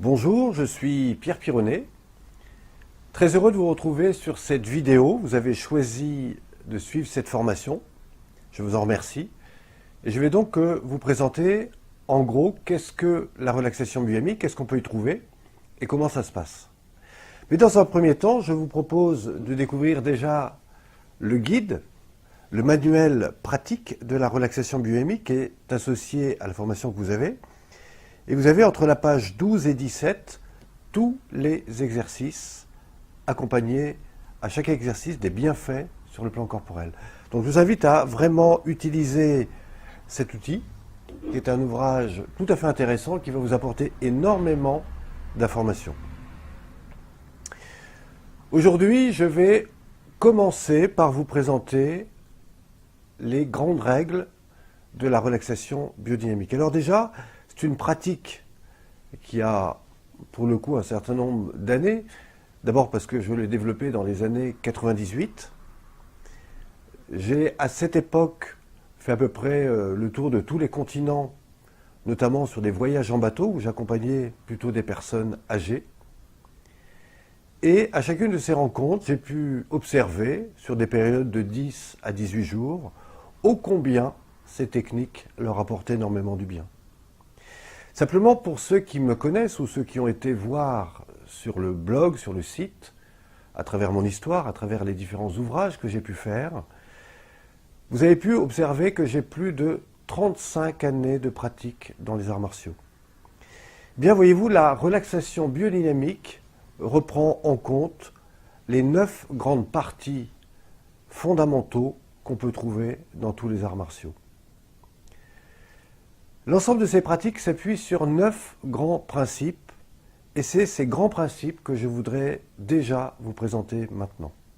Bonjour, je suis Pierre Pironnet. Très heureux de vous retrouver sur cette vidéo. Vous avez choisi de suivre cette formation. Je vous en remercie. Et je vais donc vous présenter en gros qu'est-ce que la relaxation biomimétique, qu'est-ce qu'on peut y trouver et comment ça se passe. Mais dans un premier temps, je vous propose de découvrir déjà le guide, le manuel pratique de la relaxation biomimétique qui est associé à la formation que vous avez. Et vous avez entre la page 12 et 17 tous les exercices accompagnés à chaque exercice des bienfaits sur le plan corporel. Donc je vous invite à vraiment utiliser cet outil qui est un ouvrage tout à fait intéressant qui va vous apporter énormément d'informations. Aujourd'hui, je vais commencer par vous présenter les grandes règles de la relaxation biodynamique. Alors déjà, c'est une pratique qui a, pour le coup, un certain nombre d'années. D'abord parce que je l'ai développée dans les années 98. J'ai, à cette époque, fait à peu près le tour de tous les continents, notamment sur des voyages en bateau, où j'accompagnais plutôt des personnes âgées. Et à chacune de ces rencontres, j'ai pu observer, sur des périodes de 10 à 18 jours, ô combien ces techniques leur apportaient énormément du bien. Simplement pour ceux qui me connaissent ou ceux qui ont été voir sur le blog, sur le site, à travers mon histoire, à travers les différents ouvrages que j'ai pu faire, vous avez pu observer que j'ai plus de 35 années de pratique dans les arts martiaux. Bien, voyez-vous, la relaxation biodynamique reprend en compte les 9 grandes parties fondamentaux qu'on peut trouver dans tous les arts martiaux. L'ensemble de ces pratiques s'appuie sur 9 grands principes, et c'est ces grands principes que je voudrais déjà vous présenter maintenant.